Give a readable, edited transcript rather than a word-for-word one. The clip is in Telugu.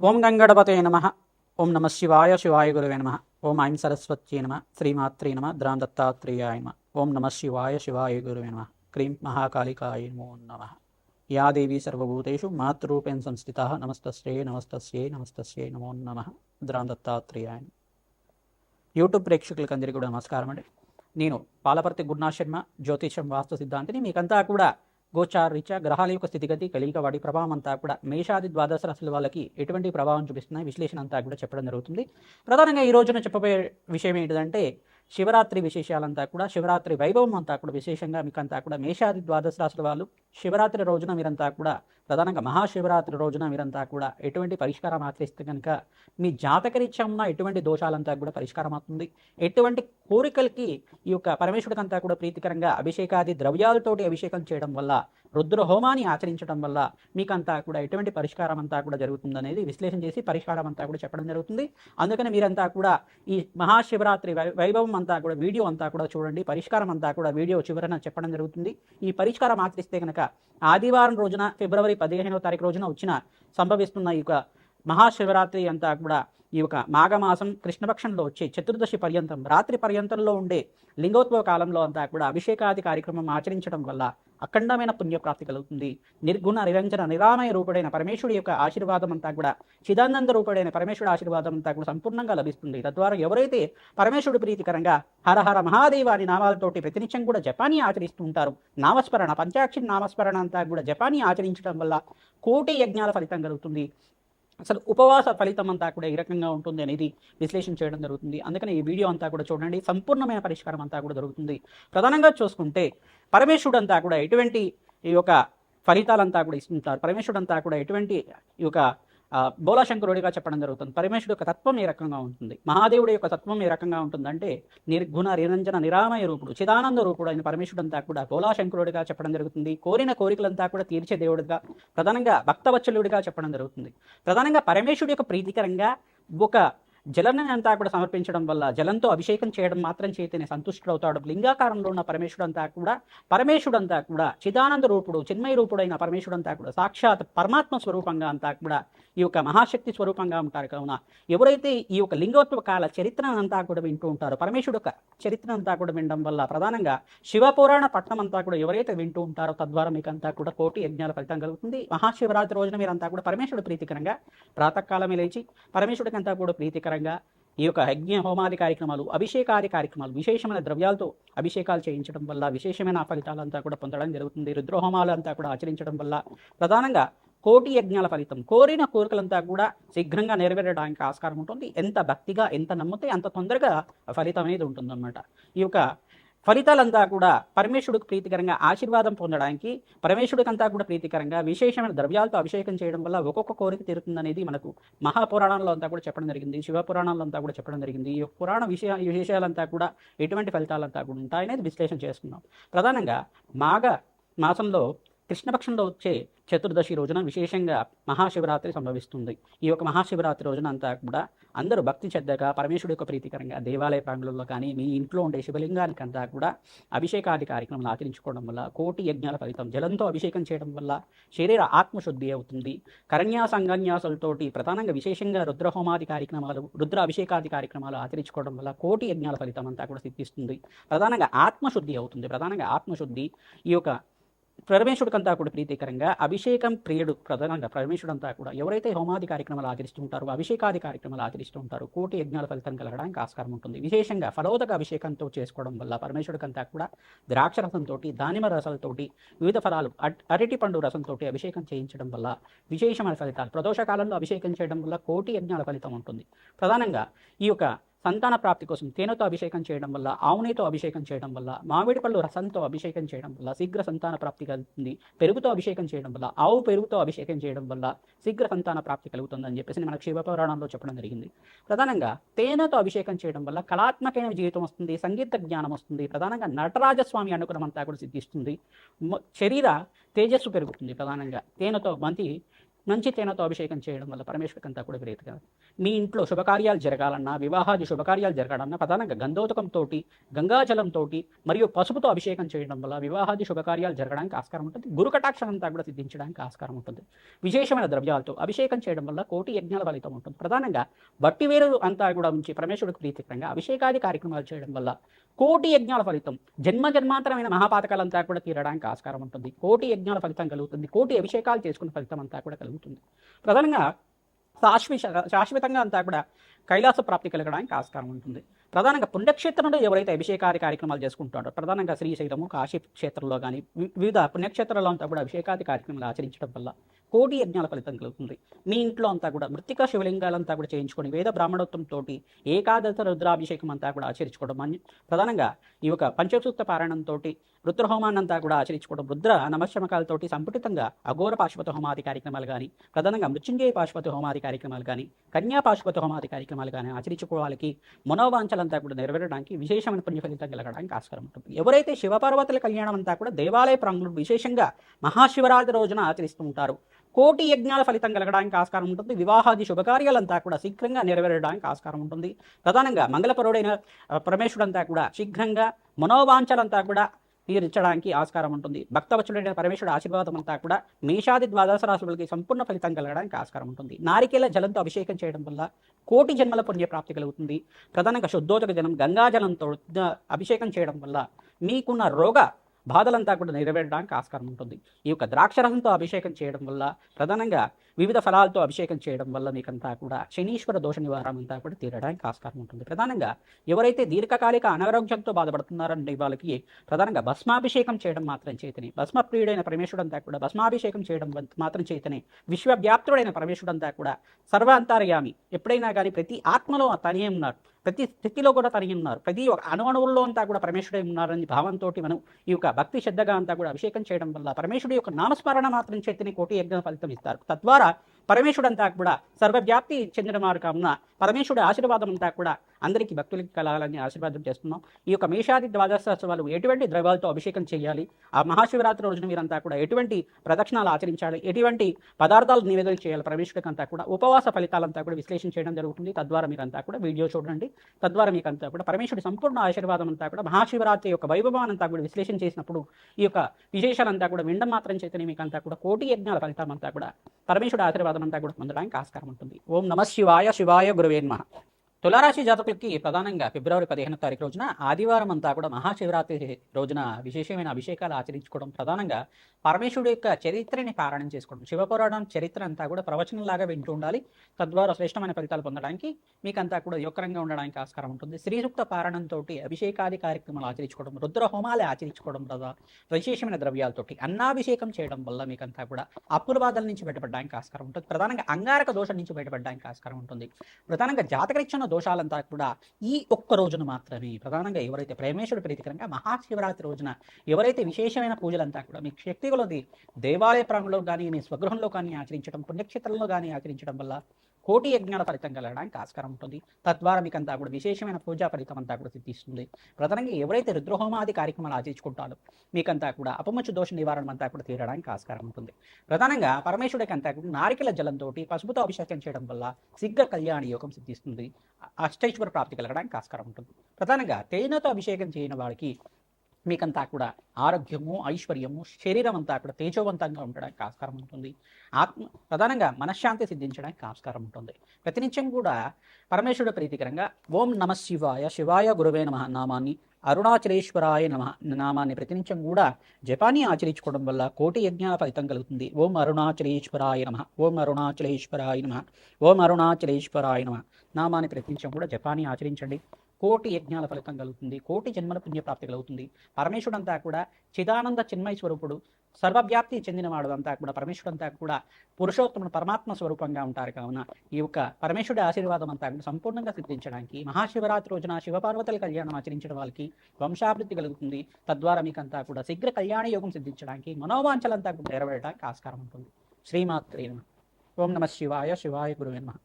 ఓం గంగణపతే నమ. ఓం నమ శివాయ శివాయ గురువే నమ. ఓం ఐం సరస్వత్యై నమ. శ్రీమాత్రే నమ. ద్రాం దత్తాత్రేయాయ నమ. ఓం నమ శివాయ శివాయ గురువే నమ. క్రీం మహాకాళికాయ నమో నమ. యా దేవీ సర్వభూతేషు మాతృరూపేణ సంస్థితా నమస్తస్యై నమస్తస్యై నమస్తస్యై నమో నమ. ద్రాం దత్తాత్రేయాయ. యూట్యూబ్ ప్రేక్షకులకు అందరికీ కూడా నమస్కారం అండి. నేను పాలపర్తి గురునాథ్ శర్మ, జ్యోతిషం వాస్తు సిద్ధాంతిని. మీకంతా కూడా గోచారీత్యా గ్రహాల యొక్క స్థితిగతి, కలియిక, వాటి ప్రభావం అంతా కూడా మేషాది ద్వాదశ రాశుల వాళ్ళకి ఎటువంటి ప్రభావం చూపిస్తున్నాయి, విశ్లేషణ అంతా కూడా చెప్పడం జరుగుతుంది. ప్రధానంగా ఈ రోజున చెప్పబోయే విషయం ఏంటిదంటే శివరాత్రి విశేషాలంతా కూడా, శివరాత్రి వైభవం అంతా కూడా విశేషంగా మీకంతా కూడా మేషాది ద్వాదశ రాశుల వాళ్ళు శివరాత్రి రోజున మీరంతా కూడా, ప్రధానంగా మహాశివరాత్రి రోజున మీరంతా కూడా ఎటువంటి పరిష్కారం ఆచరిస్తే కనుక మీ జాతకరీత్యా ఉన్న ఎటువంటి దోషాలంతా కూడా పరిష్కారం అవుతుంది. ఎటువంటి కోరికలకి ఈ యొక్క పరమేశ్వరుడికంతా కూడా ప్రీతికరంగా అభిషేకాది ద్రవ్యాలతోటి అభిషేకం చేయడం వల్ల, రుద్ర హోమాన్ని ఆచరించడం వల్ల మీకంతా కూడా ఎటువంటి పరిష్కారం అంతా కూడా జరుగుతుందనేది విశ్లేషణ చేసి పరిష్కారం అంతా కూడా చెప్పడం జరుగుతుంది. అందుకని మీరంతా కూడా ఈ మహాశివరాత్రి వైభవం అంతా కూడా వీడియో అంతా కూడా చూడండి. పరిష్కారం అంతా కూడా వీడియో చివరన చెప్పడం జరుగుతుంది. ఈ పరిష్కారం ఆచరిస్తే కనుక ఆదివారం రోజున ఫిబ్రవరి 15వ తారీఖు రోజున సంభవిస్తున్న ఈ యొక్క మహాశివరాత్రి అంతా కూడా ఈ యొక్క మాఘమాసం కృష్ణపక్షంలో వచ్చే చతుర్దశి పర్యంతం, రాత్రి పర్యంతంలో ఉండే లింగోద్భవ కాలంలో అంతా కూడా అభిషేకాది కార్యక్రమం ఆచరించడం వల్ల అఖండమైన పుణ్యప్రాప్తి కలుగుతుంది. నిర్గుణ నిరంజన నిరామయ రూపుడైన పరమేశ్వరుడి యొక్క ఆశీర్వాదం అంతా కూడా, చిదానంద రూపుడైన పరమేశ్వరుడి ఆశీర్వాదం అంతా కూడా సంపూర్ణంగా లభిస్తుంది. తద్వారా ఎవరైతే పరమేశ్వరుడు ప్రీతికరంగా హర హర మహాదేవ అని నామాలతోటి ప్రతినిత్యం కూడా జపానీ ఆచరిస్తూ ఉంటారు, నామస్మరణ పంచాక్షరి నామస్మరణ అంతా కూడా జపానీ ఆచరించడం వల్ల కోటి యజ్ఞాల ఫలితం కలుగుతుంది. అసలు ఉపవాస ఫలితం అంతా కూడా ఈ రకంగా ఉంటుంది అనేది విశ్లేషణ చేయడం జరుగుతుంది. అందుకని ఈ వీడియో అంతా కూడా చూడండి. సంపూర్ణమైన పరిష్కారం అంతా కూడా దొరుకుతుంది. ప్రధానంగా చూసుకుంటే పరమేశ్వరుడు అంతా కూడా ఎటువంటి ఈ యొక్క ఫలితాలంతా కూడా ఇస్తుంటారు. పరమేశ్వరుడు అంతా కూడా ఎటువంటి ఈ యొక్క బోలాశంకరుడిగా చెప్పడం జరుగుతుంది. పరమేశ్వరుడు యొక్క తత్వం ఏ రకంగా ఉంటుంది, మహాదేవుడి యొక్క తత్వం ఏ రకంగా ఉంటుందంటే నిర్గుణ నిరంజన నిరామయ రూపుడు, చిదానంద రూపుడు అయిన పరమేశ్వరుడు అంతా కూడా బోలాశంకరుడిగా చెప్పడం జరుగుతుంది. కోరిన కోరికలంతా కూడా తీర్చే దేవుడిగా, ప్రధానంగా భక్తవత్సలుడిగా చెప్పడం జరుగుతుంది. ప్రధానంగా పరమేశ్వరుడు యొక్క ప్రీతికరంగా ఒక జలాన్ని అంతా కూడా సమర్పించడం వల్ల, జలంతో అభిషేకం చేయడం మాత్రం చేతనే సంతుష్టుడవుతాడు. లింగాకారంలో ఉన్న పరమేశ్వరుడు అంతా కూడా చిదానంద రూపుడు, చిన్మయ రూపుడైన పరమేశ్వరుడు అంతా కూడా సాక్షాత్ పరమాత్మ స్వరూపంగా అంతా కూడా ఈ యొక్క మహాశక్తి స్వరూపంగా ఉంటారు. కావున ఎవరైతే ఈ యొక్క లింగోత్సవ కాల చరిత్రను అంతా కూడా వింటూ ఉంటారో, పరమేశ్వరుడు యొక్క చరిత్ర అంతా కూడా వినడం వల్ల, ప్రధానంగా శివపురాణ పట్టణం అంతా కూడా ఎవరైతే వింటూ ఉంటారో తద్వారా మీకు అంతా కూడా కోటి యజ్ఞాల ఫలితం కలుగుతుంది. మహాశివరాత్రి రోజున మీరంతా కూడా పరమేశ్వరుడు ప్రీతికరంగా ప్రాతకాలమే లేచి పరమేశ్వరుడికి అంతా కూడా ప్రీతికరంగా ఈ యొక్క యజ్ఞ హోమాది కార్యక్రమాలు, అభిషేకాది కార్యక్రమాలు, విశేషమైన ద్రవ్యాలతో అభిషేకాలు చేయించడం వల్ల విశేషమైన ఫలితాలంతా కూడా పొందడం జరుగుతుంది. రుద్రహోమాలు అంతా కూడా ఆచరించడం వల్ల ప్రధానంగా కోటి యజ్ఞాల ఫలితం, కోరిన కోరికలంతా కూడా శీఘ్రంగా నెరవేరడానికి ఆస్కారం ఉంటుంది. ఎంత భక్తిగా, ఎంత నమ్మితే అంత తొందరగా ఫలితం అనేది ఉంటుందన్నమాట. ఈ యొక్క ఫలితాలంతా కూడా పరమేశ్వరుడికి ప్రీతికరంగా ఆశీర్వాదం పొందడానికి, పరమేశ్వరుడికంతా కూడా ప్రీతికరంగా విశేషమైన ద్రవ్యాలతో అభిషేకం చేయడం వల్ల ఒక్కొక్క కోరిక తీరుతుందనేది మనకు మహాపురాణంలో అంతా కూడా చెప్పడం జరిగింది, శివపురాణంలో అంతా కూడా చెప్పడం జరిగింది. ఈ పురాణ విశేషాలంతా కూడా ఎటువంటి ఫలితాలంతా కూడా ఉంటాయనేది విశ్లేషణ చేసుకున్నాం. ప్రధానంగా మాఘ మాసంలో కృష్ణపక్షంలో వచ్చే చతుర్దశి రోజున విశేషంగా మహాశివరాత్రి సంభవిస్తుంది. ఈ యొక్క మహాశివరాత్రి రోజున అంతా కూడా అందరూ భక్తి శ్రద్ధగా పరమేశ్వరుడు యొక్క ప్రీతికరంగా దేవాలయ ప్రాంగణంలో కానీ, మీ ఇంట్లో ఉండే శివలింగానికి అంతా కూడా అభిషేకాది కార్యక్రమాలు ఆచరించుకోవడం వల్ల కోటి యజ్ఞాల ఫలితం, జలంతో అభిషేకం చేయడం వల్ల శరీర ఆత్మశుద్ధి అవుతుంది. కరణ్యాస అంగన్యాసాలతోటి ప్రధానంగా విశేషంగా రుద్రహోమాది కార్యక్రమాలు, రుద్ర అభిషేకాది కార్యక్రమాలు ఆచరించుకోవడం వల్ల కోటి యజ్ఞాల ఫలితం అంతా కూడా సిద్ధిస్తుంది. ప్రధానంగా ఆత్మశుద్ధి అవుతుంది. ప్రధానంగా ఆత్మశుద్ధి ఈ యొక్క పరమేశ్వరుడికంతా కూడా ప్రీతికరంగా అభిషేకం ప్రియుడు, ప్రధానంగా పరమేశ్వరుడు అంతా కూడా ఎవరైతే హోమాది కార్యక్రమాలు ఆచరిస్తూ ఉంటారో, అభిషేకాది కార్యక్రమాలు ఆచరిస్తూ ఉంటారో కోటి యజ్ఞాల ఫలితం కలగడానికి ఆస్కారం ఉంటుంది. విశేషంగా ఫలోదక అభిషేకంతో చేసుకోవడం వల్ల పరమేశ్వరుడికంతా కూడా ద్రాక్ష రసంతో, దానిమ రసాలతోటి, వివిధ ఫలాలు, అరటి పండు రసంతో అభిషేకం చేయించడం వల్ల విశేషమైన ఫలితాలు, ప్రదోష కాలంలో అభిషేకం చేయడం వల్ల కోటి యజ్ఞాల ఫలితం ఉంటుంది. ప్రధానంగా ఈ యొక్క సంతాన ప్రాప్తి కోసం తేనెతో అభిషేకం చేయడం వల్ల, ఆవునేతో అభిషేకం చేయడం వల్ల, మామిడి పళ్ళు రసంతో అభిషేకం చేయడం వల్ల శీఘ్ర సంతాన ప్రాప్తి కలుగుతుంది. పెరుగుతో అభిషేకం చేయడం వల్ల, ఆవు పెరుగుతో అభిషేకం చేయడం వల్ల శీఘ్ర సంతాన ప్రాప్తి కలుగుతుందని చెప్పేసి మనకు శివపురాణంలో చెప్పడం జరిగింది. ప్రధానంగా తేనెతో అభిషేకం చేయడం వల్ల కళాత్మకమైన జీవితం వస్తుంది, సంగీత జ్ఞానం వస్తుంది. ప్రధానంగా నటరాజస్వామి అనుగ్రహం అంతా కూడా సిద్ధిస్తుంది. శరీర తేజస్సు పెరుగుతుంది. ప్రధానంగా తేనెతో మంచి మంచి తేనెతో అభిషేకం చేయడం వల్ల పరమేశ్వరికి అంతా కూడా ప్రీతిగా మీ ఇంట్లో శుభకార్యాలు జరగాలన్నా, వివాహాది శుభకార్యాలు జరగాలన్నా ప్రధానంగా గంధోదకంతో, గంగాజలంతో మరియు పసుపుతో అభిషేకం చేయడం వల్ల వివాహాది శుభకార్యాలు జరగడానికి ఆస్కారం ఉంటుంది. గురు కటాక్షం అంతా కూడా సిద్ధించడానికి ఆస్కారం ఉంటుంది. విశేషమైన ద్రవ్యాలతో అభిషేకం చేయడం వల్ల కోటి యజ్ఞాల ఫలితం ఉంటుంది. ప్రధానంగా బట్టివేరు అంతా కూడా ఉంచి పరమేశ్వరుడికి ప్రీతికరంగా అభిషేకాది కార్యక్రమాలు చేయడం వల్ల కోటి యజ్ఞాల ఫలితం, జన్మ జన్మాంతరమైన మహాపాతకాలంతా కూడా తీరడానికి ఆస్కారం ఉంటుంది. కోటి యజ్ఞాల ఫలితం కలుగుతుంది. కోటి అభిషేకాలు చేసుకున్న ఫలితం అంతా కూడా కలుగుతుంది. ప్రధానంగా శాశ్వతంగా అంతా కూడా కైలాస ప్రాప్తి కలగడానికి ఆస్కారం ఉంటుంది. ప్రధానంగా పుణ్యక్షేత్రంలో ఎవరైతే అభిషేకాది కార్యక్రమాలు చేసుకుంటారో, ప్రధానంగా శ్రీశైలము, కాశీ క్షేత్రంలో కానీ వివిధ పుణ్యక్షేత్రాల్లో అంతా కూడా అభిషేకాది కార్యక్రమాలు ఆచరించడం వల్ల కోటి యజ్ఞాల ఫలితం కలుగుతుంది. మీ ఇంట్లో అంతా కూడా మృతికా శివలింగాలంతా కూడా చేయించుకొని వేద బ్రాహ్మణోత్వంతో ఏకాదశ రుద్రాభిషేకం అంతా కూడా ఆచరించుకోవడం, ప్రధానంగా ఈ యొక్క పంచసూక్త పారాయణంతో రుద్రహోమాన్ని అంతా కూడా ఆచరించుకోవడం, రుద్ర నమశమకాలతోటి సంపుటితంగా అఘోర పాశుపత హోమాది కార్యక్రమాలు కానీ, ప్రధానంగా మృత్యుంజయ పాశుపత హోమాది కార్యక్రమాలు కానీ, కన్యా పాశుపత హోమాది కార్యక్రమాలు కానీ ఆచరించుకోవాలకి మనోవాంఛలంతా కూడా నెరవేరడానికి విశేషమైన పుణ్య ఫలితం కలగడానికి ఆస్కారం ఉంటుంది. ఎవరైతే శివపార్వతుల కళ్యాణం అంతా కూడా దేవాలయ ప్రాంగణంలో విశేషంగా మహాశివరాత్రి రోజున ఆచరిస్తూ ఉంటారు, కోటి యజ్ఞాల ఫలితం కలగడానికి ఆస్కారం ఉంటుంది. వివాహాది శుభకార్యాలంతా కూడా శీఘ్రంగా నెరవేరడానికి ఆస్కారం ఉంటుంది. ప్రధానంగా మంగళపరుడైన పరమేశ్వరుడంతా కూడా శీఘ్రంగా మనోవాంఛలంతా కూడా తీర్చడానికి ఆస్కారం ఉంటుంది. భక్తవత్సలుడైన పరమేశ్వరుడు ఆశీర్వాదం అంతా కూడా మేషాది ద్వాదశ రాశులకి సంపూర్ణ ఫలితం కలగడానికి ఆస్కారం ఉంటుంది. నారికేల జలంతో అభిషేకం చేయడం వల్ల కోటి జన్మల పుణ్యప్రాప్తి కలుగుతుంది. ప్రధానంగా శుద్ధోదక జలం గంగాజలంతో అభిషేకం చేయడం వల్ల మీకున్న రోగ బాధలంతా కూడా నెరవేరడానికి ఆస్కారం ఉంటుంది. ఈ యొక్క ద్రాక్షరసంతో అభిషేకం చేయడం వల్ల, ప్రధానంగా వివిధ ఫలాలతో అభిషేకం చేయడం వల్ల మీకంతా కూడా శనీశ్వర దోష నివారణ అంతా కూడా తీరడానికి ఆస్కారం ఉంటుంది. ప్రధానంగా ఎవరైతే దీర్ఘకాలిక అనారోగ్యంతో బాధపడుతున్నారంటే వాళ్ళకి ప్రధానంగా భస్మాభిషేకం చేయడం మాత్రం చేతనే, భస్మప్రియుడైన పరమేశ్వరుడంతా కూడా భస్మాభిషేకం చేయడం మాత్రం చేతనే విశ్వవ్యాప్తుడైన పరమేశ్వరుడంతా కూడా సర్వాంతర్యామి, ఎప్పుడైనా కానీ ప్రతి ఆత్మలో తనే ఉన్నారు, ప్రతి స్థితిలో కూడా తనిగి ఉన్నారు, ప్రతి ఒక్క అణువణువుల్లో అంతా కూడా పరమేశ్వరుడే ఉన్నారని భావంతో మనం ఈ యొక్క భక్తి శ్రద్ధగా అంతా కూడా అభిషేకం చేయడం వల్ల పరమేశ్వరుడి యొక్క నామస్మరణ మాత్రం చేతిని కోటి యజ్ఞ ఫలితం ఇస్తారు. తద్వారా పరమేశ్వరుడు అంతా కూడా సర్వవ్యాప్తి చెందిన వారు కావున పరమేశ్వరుడి ఆశీర్వాదం అంతా కూడా అందరికీ భక్తులకి కలగాలని ఆశీర్వాదం చేస్తున్నాం. ఈ యొక్క మేషాది ద్వాదశోత్సవాలు ఎటువంటి ద్రవ్యాలతో అభిషేకం చేయాలి, ఆ మహాశివరాత్రి రోజున మీరంతా కూడా ఎటువంటి ప్రదక్షిణాలు ఆచరించాలి, ఎటువంటి పదార్థాలు నివేదన చేయాలి, పరమేశ్వరుడికి అంతా కూడా ఉపవాస ఫలితాలంతా కూడా విశ్లేషణ చేయడం జరుగుతుంది. తద్వారా మీరంతా కూడా వీడియో చూడండి. తద్వారా మీకు అంతా కూడా పరమేశ్వరుడి సంపూర్ణ ఆశీర్వాదం అంతా కూడా మహాశివరాత్రి యొక్క వైభవాన్ని అంతా కూడా విశ్లేషణ చేసినప్పుడు ఈ యొక్క విశేషాలంతా కూడా వినడం మాత్రం చేతనే మీకు అంతా కూడా కోటి యజ్ఞాల ఫలితం అంతా కూడా పరమేశ్వరుడి ఆశీర్వాదం అంతా కూడా పొందడానికి ఆస్కారం ఉంటుంది. ఓం నమ శివాయ. శివాయ గురువే నమః. తులారాశి జాతకులకి ప్రధానంగా ఫిబ్రవరి 15వ తారీఖు రోజున ఆదివారం అంతా కూడా మహాశివరాత్రి రోజున విశేషమైన అభిషేకాలు ఆచరించుకోవడం, ప్రధానంగా పరమేశ్వరుడు యొక్క చరిత్రని పారాయణం చేసుకోవడం, శివపురాణం చరిత్ర అంతా కూడా ప్రవచనంలాగా వింటూ ఉండాలి. తద్వారా శ్రేష్టమైన ఫలితాలు పొందడానికి మీకంతా కూడా యోగకరంగా ఉండడానికి ఆస్కారం ఉంటుంది. శ్రీసూక్త పారాయణంతో అభిషేకాది కార్యక్రమాలు ఆచరించుకోవడం, రుద్ర హోమాలు ఆచరించుకోవడం ద్వారా విశేషమైన ద్రవ్యాలతోటి అన్నాభిషేకం చేయడం వల్ల మీకంతా కూడా అప్పుల బాధల నుంచి బయటపడడానికి ఆస్కారం ఉంటుంది. ప్రధానంగా అంగారక దోషం నుంచి బయటపడడానికి ఆస్కారం ఉంటుంది. ప్రధానంగా జాతకరీక్షణ దోషాలంతా కూడా ఈ ఒక్క రోజున మాత్రమే, ప్రధానంగా ఎవరైతే పరమేశ్వరుడు ప్రీతికరంగా మహాశివరాత్రి రోజున ఎవరైతే విశేషమైన పూజలంతా కూడా మీకు శక్తి కొలది దేవాలయ ప్రాంగణంలో కానీ మీ స్వగృహంలో కానీ ఆచరించడం, పుణ్యక్షేత్రంలో కానీ ఆచరించడం వల్ల కోటి యజ్ఞాల ఫలితం కలగడానికి ఆస్కారం ఉంటుంది. తద్వారా మీకు అంతా కూడా విశేషమైన పూజా ఫలితం అంతా కూడా సిద్ధిస్తుంది. ప్రధానంగా ఎవరైతే రుద్రహోమాది కార్యక్రమాలు ఆచరించుకుంటారో మీకంతా కూడా అపమచ్చు దోష నివారణ అంతా కూడా తీరడానికి ఆస్కారం ఉంటుంది. ప్రధానంగా పరమేశ్వరుడికి అంతా కూడా నారికెల జలంతో పసుపుతో అభిషేకం చేయడం వల్ల శీఘ్ర కళ్యాణ యోగం సిద్ధిస్తుంది. అష్టైశ్వర ప్రాప్తి కలగడానికి ఆస్కారం ఉంటుంది. ప్రధానంగా తేనెతో అభిషేకం చేయని వాడికి మీకంతా కూడా ఆరోగ్యము, ఐశ్వర్యము, శరీరం అంతా కూడా తేజోవంతంగా ఉండడానికి ఆస్కారం ఉంటుంది. ప్రధానంగా మనశ్శాంతి సిద్ధించడానికి ఆస్కారం ఉంటుంది. ప్రతినిత్యం కూడా పరమేశ్వరుడు ప్రీతికరంగా ఓం నమ శివాయ. శివాయ గురువే నమః నామాన్ని, అరుణాచలేశ్వరాయ నమః నామాన్ని ప్రతినిత్యం కూడా జపాన్ని ఆచరించుకోవడం వల్ల కోటి యజ్ఞాల ఫలితం కలుగుతుంది. ఓం అరుణాచలేశ్వరాయ నమః, ఓం అరుణాచలేశ్వరాయ నమః, ఓం అరుణాచలేశ్వరాయ నమః నామాన్ని ప్రతినిత్యం కూడా జపాన్ని ఆచరించండి. కోటి యజ్ఞాల ఫలితం కలుగుతుంది. కోటి జన్మల పుణ్యప్రాప్తి కలుగుతుంది. పరమేశ్వరుడు అంతా కూడా చిదానంద చిన్మయ స్వరూపుడు, సర్వవ్యాప్తి చెందినవాడు అంతా కూడా పరమేశ్వరుడు అంతా కూడా పురుషోత్తముడు పరమాత్మ స్వరూపంగా ఉంటారు. కావున ఈ యొక్క పరమేశ్వరుడి ఆశీర్వాదం అంతా కూడా సంపూర్ణంగా సిద్ధించడానికి మహాశివరాత్రి రోజున శివపార్వతుల కళ్యాణం ఆచరించడం వాళ్ళకి వంశాభివృద్ధి కలుగుతుంది. తద్వారా మీకంతా కూడా శీఘ్ర కళ్యాణ యోగం సిద్ధించడానికి మనోవాంఛలంతా కూడా నెరవేరడానికి ఆస్కారం ఉంటుంది. శ్రీమాత్రే నమః. ఓం నమ శివాయ. శివాయ గురువే నమః.